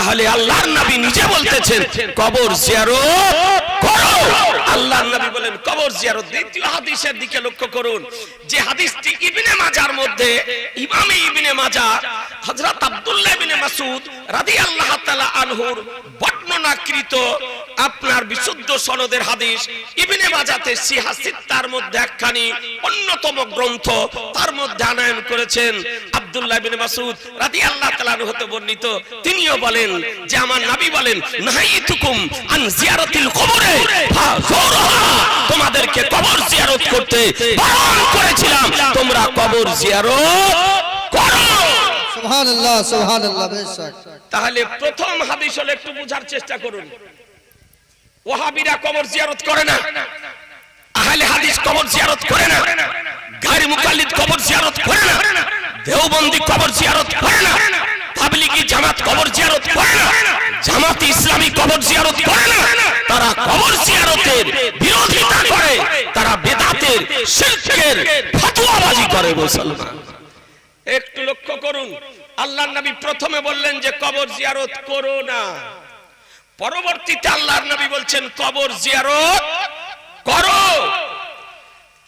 তাহলে আল্লাহর নবী নিজে বলতেছেন কবর জিয়ারত করো। আল্লাহর নবী বলেন কবর জিয়ারত। দ্বিতীয় হাদিসের দিকে লক্ষ্য করুন, যে হাদিসটি ইবনে মাজাহর মধ্যে ইমাম ইবনে মাজাহ হযরত আব্দুল্লাহ ইবনে মাসউদ রাদিয়াল্লাহু তাআলা আনহুর বর্ণনাকৃত আপনার বিশুদ্ধ সনদের হাদিস। ইবনে মাজাহতে সিহাহ সিত্তার মধ্যে একখানি অন্যতম গ্রন্থ, তার মধ্যে আনয়ন করেছেন আব্দুল্লাহ ইবনে মাসউদ রাদিয়াল্লাহু তাআলা আনহু হতে বর্ণিত। তিনিও বলেন যে আমার নবী বলেন নাহাইতুকুম আন জিয়ারাতিল কবরে ফাযুরুহা, তোমাদেরকে কবর জিয়ারত করতে বারণ করেছিলাম, তোমরা কবর জিয়ারত করো। সুবহানাল্লাহ সুবহানাল্লাহ। বেশক। তাহলে প্রথম হাদিস হলো, একটু বোঝার চেষ্টা করুন, ওয়াহাবিরা কবর জিয়ারত করে না, আহলে হাদিস কবর জিয়ারত করে না, গায়র মুকাল্লিদ কবর জিয়ারত করে না, দেওবন্দি কবর জিয়ারত করে না, তাবলিগি জামাত কবর জিয়ারত করে না, জামাত ইসলামী কবর জিয়ারত করে না। তারা কবর জিয়ারতের বিরোধিতা করে, তারা বেদাতের শিরকের ফতোয়াবাজি করে মুসলমান। একটু লক্ষ্য করুন, আল্লাহর নবী প্রথমে বললেন যে কবর জিয়ারত করো না, পরবর্তীতে আল্লাহর নবী বলছেন কবর জিয়ারত করো।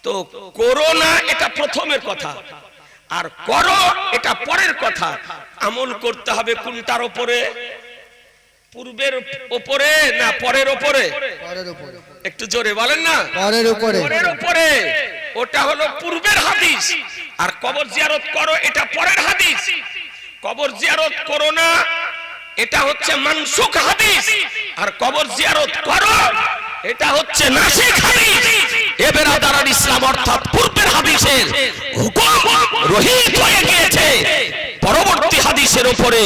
তো করো না এটা প্রথমের কথা, আর করো এটা পরের কথা। আমল করতে হবে কোনটার উপরে? পূর্বের উপরে না পরের উপরে? পরের উপরে। একটু জোরে বলেন না। পরের উপরে। পরের উপরে। ওটা হলো পূর্বের হাদিস, আর কবর জিয়ারত করো এটা পরের হাদিস। কবর জিয়ারত করো না এটা হচ্ছে মানসুখ হাদিস, আর কবর জিয়ারত করো এটা হচ্ছে নাসিখ হাদিস। এ বেরাদারান ইসলাম, অর্থাৎ পূর্বের হাদিসের হুকুম রহিত হয়ে গিয়েছে, পরবর্তী হাদিসের উপরে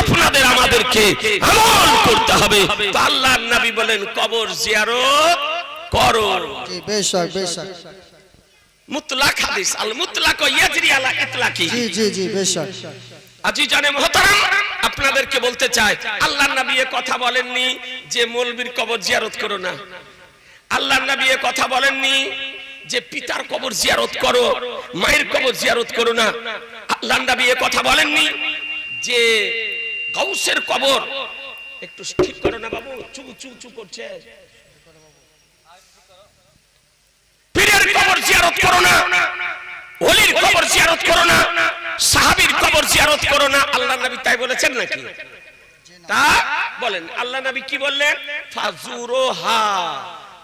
আপনাদের আমাদেরকে আমল করতে হবে। তো আল্লাহর নবী বলেন কবর জিয়ারত করো। জি বেশক বেশক। মুতলাক হাদিস, আল মুতলাক ইয়াজরি আলা ইতলাকি। জি জি জি বেশক। আজিজানে মুহতারাম, আপনাদেরকে বলতে চাই আল্লাহর নবী এ কথা বলেননি যে মৌলবীর কবর জিয়ারত করো না। আল্লাহর নবী এ কথা বলেননি যে পিতার কবর জিয়ারত করো, মায়ের কবর জিয়ারত করো না। আল্লাহর নবী এ কথা বলেননি যে গাউসের কবর, একটু ঠিক করো না বাবু, চু চু চু করছে, পীরের কবর জিয়ারত করো না, ওলির কবর জিয়ারত করো না, সাহাবীর কবর জিয়ারত করো না। আল্লাহর নবী তাই বলেছেন নাকি? তা বলেন আল্লাহর নবী কি বললেন? ফাজুরুহা,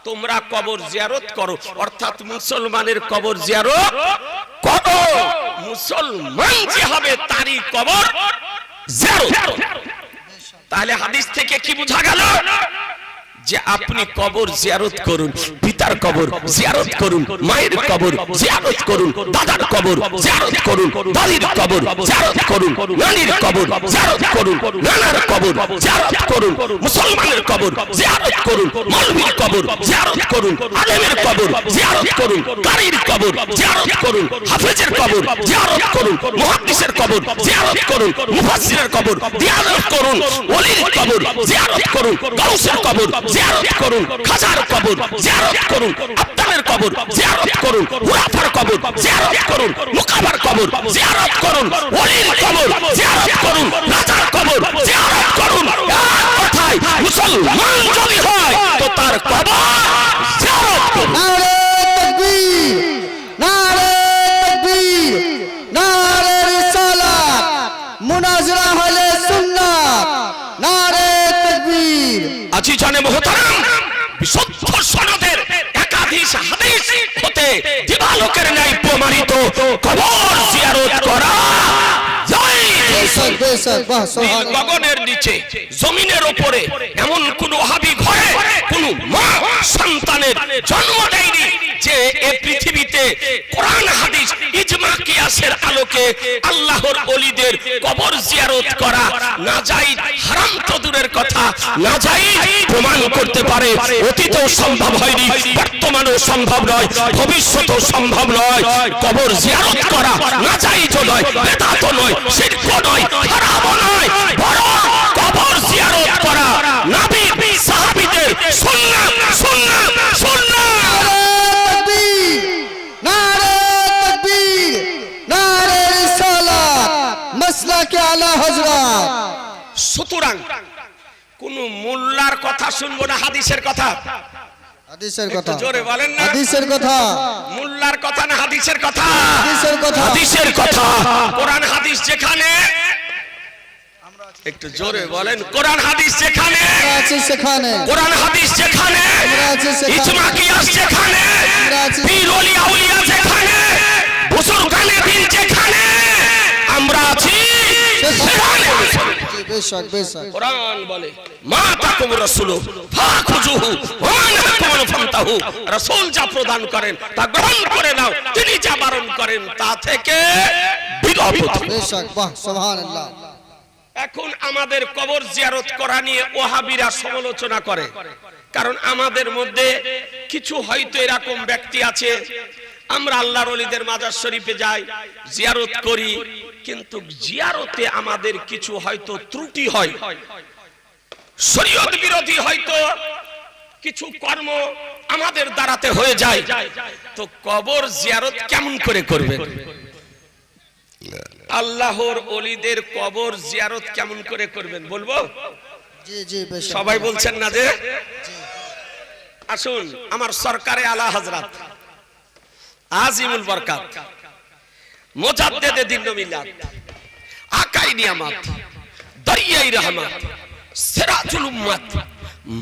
তোমরা কবর জিয়ারত করো, অর্থাৎ মুসলমানের কবর জিয়ারত করো। মুসলমান যে হবে তারই কবর জিয়ারত করো। তাহলে হাদিস থেকে কি বোঝা গেল? যে আপনি কবর জিয়ারত করুন, পিতার কবর জিয়ারত করুন, মায়ের কবর জিয়ারত করুন, দাদার কবর জিয়ারত করুন, দাদির কবর জিয়ারত করুন, নানির কবর জিয়ারত করুন, নানার কবর জিয়ারত করুন, মুসলমানের কবর জিয়ারত করুন, মৌলভীর কবর জিয়ারত করুন, আলেমের কবর জিয়ারত করুন, কারীর কবর জিয়ারত করুন, হাফেজের কবর জিয়ারত করুন, মুহাদ্দিসের কবর জিয়ারত করুন, মুফাসসিরের কবর জিয়ারত করুন, ওলির কবর জিয়ারত করুন, গাউসের কবর জিয়ারত করুন, খাজার কবর জিয়ারত করুন, আব্দালের কবর জিয়ারত করুন, হুরাফার কবর জিয়ারত করুন, মুকাবার কবর জিয়ারত করুন, ওলির কবর জিয়ারত করুন, রাজার কবর জিয়ারত করুন। এক কথায় মুসলমান যদি হয় তো তার কবর জিয়ারত করুন। নারে তাকবীর, নারে তাকবীর, নারে রিসালাত, মুনাজরা হলে সুন্নাত, নারে তাকবীর। আজিজানে মুহতারাম, বিশুদ্ধ সনদের একাধিক হাদিস হতে দিবালোকের ন্যায় প্রমাণিত কবর জিয়ারত করা যায়। বেশক বেশক। বাহ সুবহানাল্লাহ। গগনের নিচে জমিনের উপরে এমন কোন ওয়াহাবি ঘরে কোন মা সন্তানের জন্ম দেয়নি যে এই পৃথিবীতে কোরআন হাদিস ইজমা কিয়াসের আলোকে আল্লাহর ওলিদের কবর জিয়ারত করা নাজায়েজ, হারাম তো দূরের কথা, নাজায়েজ প্রমাণ করতে পারে। অতীতেও সম্ভব হয়নি, বর্তমানেও সম্ভব নয়, ভবিষ্যতেও সম্ভব নয়। কবর জিয়ারত করা নাজায়েজও নয়, বেদাতও নয়, শিরকও নয়, হারামও নয়, বরং কবর জিয়ারত করা নবী সাহাবীদের সুন্নাত সুন্নাত সুন্নাত। নারে তাকবীর, নারে রিসালাত, মাসলাকে আলা হযরত। সুতরাং কোন মোল্লার কথা শুনবো না, হাদিসের কথা। হাদিসের কথা জোরে বলেন না, হাদিসের কথা মোল্লার কথা না হাদিসের কথা? হাদিসের কথা হাদিসের কথা। কোরআন হাদিস যেখানে, একটু জোরে বলেন, কোরআন হাদিস যেখানে, আমরা আছি সেখানে, কোরআন হাদিস যেখানে, আমরা আছি সেখানে, ইজমা কিয়াস যেখানে, আমরা আছি পীর ওলি আউলিয়া যেখানে, বুজুর্গানে দিন যেখানে, আমরা আছি সেখানে। জি, বেশক বেশক। কোরআন বলে মা তাকুম রাসূলু ফাখুজুহু ওয়া নাকুম ফান্তাহু, রাসূল যা প্রদান করেন তা গ্রহণ করে নাও, তিনি যা বারণ করেন তা থেকে বিরত থাকো। বেশক, বাহ সুবহানাল্লাহ। এখন আমাদের কবর জিয়ারত করা নিয়ে ওহাবিরা সমালোচনা করে, কারণ আমাদের মধ্যে কিছু হয়তো এরকম ব্যক্তি আছে, আমরা আল্লাহর ওলিদের মাজার শরীফে যাই, জিয়ারত করি, কিন্তু জিয়ারতে আমাদের কিছু হয়তো ত্রুটি হয়, শরীয়ত বিরোধী হয়তো কিছু কর্ম আমাদের দ্বারাতে হয়ে যায়, তো কবর জিয়ারত কেমন করে করবেন? আল্লাহর ওলিদের কবর জিয়ারত কেমন করে করবেন বলবো? জি জি বেশক। সবাই বলছেন না যে? আসুন, আমার সরকারে আলা হযরত আজিমুল বরকাত মুজাদ্দিদে দিন মিলাদ আকাই নিয়ামত দরিয়াই রহমত সিরাজুল উম্মত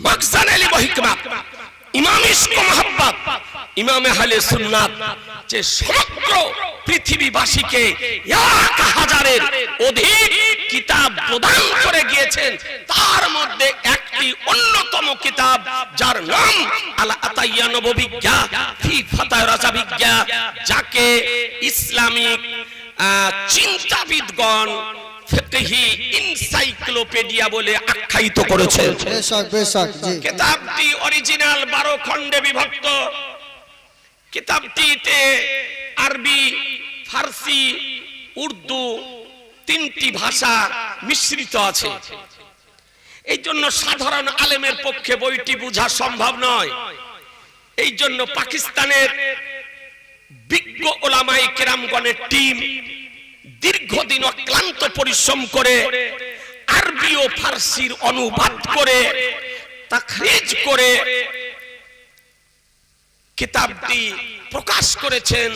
মাকসান আলী হিকমত ইমাম ইশক মোহাব্বত ইমাম আহলে সুন্নাত যে সমগ্র পৃথিবীবাসীকে 1000-এর অধিক কিতাব প্রদান করে গিয়েছেন, তার মধ্যে একটি অন্যতম কিতাব যার নাম আল আতাইয়া নববিজ্ঞা ফি ফাতায় রাজাবিজ্ঞা, যাকে ইসলামিক চিন্তাবিদগণ ফিকহি এনসাইক্লোপিডিয়া বলে আখ্যায়িত করেছেন। বেশক বেশক। জি, কিতাবটি অরিজিনাল 12 খণ্ডে বিভক্ত। কিতাবটিতে আরবি, ফারসি, উর্দু 3টি ভাষা মিশ্রিত আছে। এই জন্য সাধারণ আলেমের পক্ষে বইটি বোঝা সম্ভব নয়। এই জন্য পাকিস্তানের বিজ্ঞ ওলামায়ে কেরামগণের টিম দীর্ঘদিন অক্লান্ত পরিশ্রম করে আরবি ও ফারসির অনুবাদ করে তাখরিজ করে কিতাবটি প্রকাশ করেছেন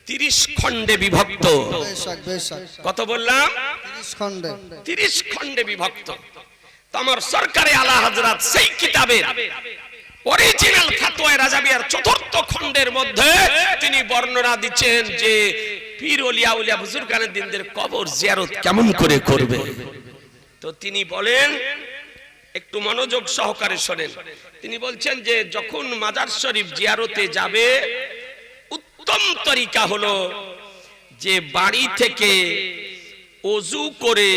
30 খণ্ডে বিভক্ত। বেশক বেশক। কত বললাম? 30 খণ্ডে। 30 খণ্ডে বিভক্ত। তো আমার সরকারে আলা হযরত সেই কিতাবের অরিজিনাল ফাতোয়া রাজাবিয়ার 4র্থ খণ্ডের মধ্যে তিনি বর্ণনা দিচ্ছেন যে পীর ওলি আউলিয়া বুজুর্গানের দিনদের কবর জিয়ারত কেমন করে করবে। তো তিনি বলেন, একটু মনোযোগ সহকারে শোনেন, তিনি বলছেন যে যখন মাজার শরীফ জিয়ারতে যাবে, উত্তম তরিকা হলো যে বাড়ি থেকে ওযু করে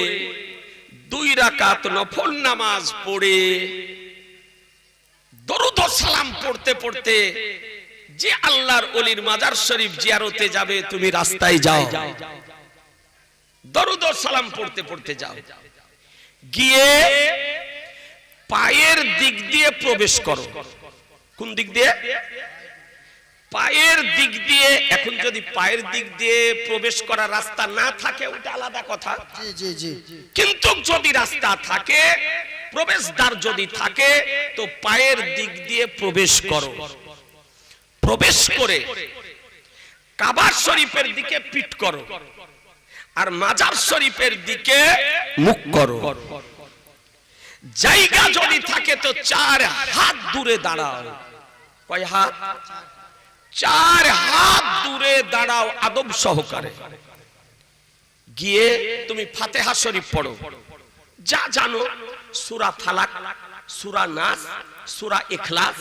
2 রাকাত নফল নামাজ পড়ে দরুদ ও সালাম পড়তে পড়তে যে আল্লাহর ওলির মাজার শরীফ জিয়ারতে যাবে, তুমি রাস্তায় যাও, দরুদ ও সালাম পড়তে পড়তে যাও, গিয়ে পায়ের দিক দিয়ে প্রবেশ করো। কোন দিক দিয়ে? পায়ের দিক দিয়ে। এখন যদি পায়ের দিক দিয়ে প্রবেশ করার রাস্তা না থাকে ওটা আলাদা কথা, জি জি জি। কিন্তু যদি রাস্তা থাকে, প্রবেশদ্বার যদি থাকে, তো পায়ের দিক দিয়ে প্রবেশ করো। প্রবেশ করে কাবা শরীফের দিকে পিঠ করো আর মাজার শরীফের দিকে মুখ করো। জায়গা যদি থাকে তো 4 হাত দূরে দাঁড়াও। কয় হাত? 4 হাত দূরে দাঁড়াও আদব সহকারে। গিয়ে তুমি ফাতিহা শরীফ পড়ো, যা জানো, সূরা ফালাক, সূরা নাস, সূরা ইখলাস,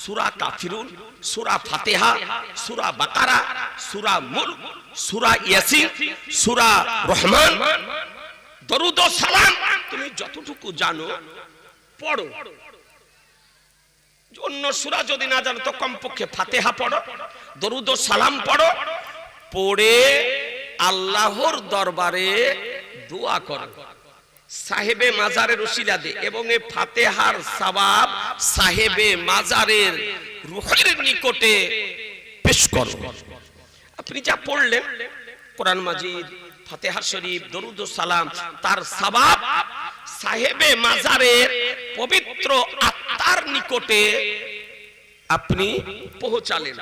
সূরা কাফিরুন, সূরা ফাতিহা, সূরা বাকারা, সূরা মুলক, সূরা ইয়াসিন, সূরা রহমান, দরুদ ও সালাম তুমি যতটুকু জানো পড়ো। অন্য সূরা যদি না জানো তো কমপক্ষে ফাতিহা পড়ো, দরুদ ও সালাম পড়ো, পড়ে আল্লাহর দরবারে দোয়া করো, সাহেবে মাজারের ওসিলা দিয়ে, এবং এই ফাতিহার সওয়াব সাহেবে মাজারের রূহের নিকটে পেশ করো। আপনি যা পড়লেন কোরআন মাজিদ, ফাতিহা শরীফ, দরুদ ও সালাম, তার সওয়াব সাহেবে মাজারের পবিত্র আত্মার নিকটে আপনি পৌঁছালেন,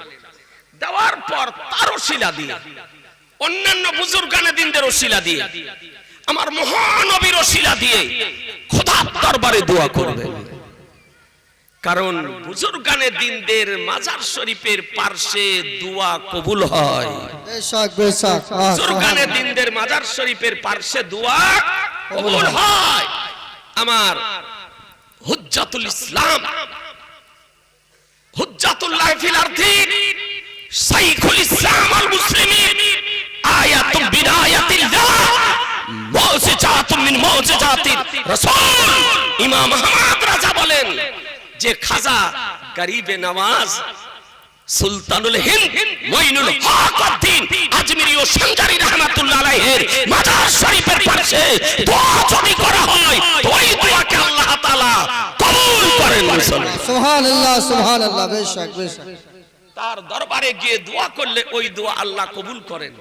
দেওয়ার পর তার ওসিলা দিয়ে, অন্যান্য বুজুর্গানে দিনদের ওসিলা দিয়ে, আমার মহানবীর ওসিলা দিয়ে খোদার দরবারে দোয়া করবেন। কারণ বুজুর্গানে দিনদের মাজার শরীফের পার্শ্বে দোয়া কবুল হয়। বেশক বেশক বুজুর্গানে দিনদের মাজার শরীফের পার্শ্বে দোয়া কবুল হয়। আমার হুজ্জাতুল ইসলাম, হুজ্জাতুল্লাহ ফিল আরদি, শাইখুল ইসলাম আল মুসলিমিন, আয়াতুম বিনায়াতিল্লাহ, মুজিজাতুম মিন মুজিজাতির রাসূল। ইমাম আহমদ রাজা বলেন যে খাজা গরিবে নওয়াজ, সুলতানুল হিন্দ, মঈনুল হক উদ্দিন আজমিরি ও সঞ্জারি রাহমাতুল্লাহ আলাইহির মাজার শরীফের পাশে দোয়া যদি করা হয় তো ওই দোয়াকে আল্লাহ তাআলা কবুল করেন। সুবহানাল্লাহ সুবহানাল্লাহ বেশক বেশক তার দরবারে গিয়ে দোয়া করলে ওই দোয়া আল্লাহ কবুল করেন।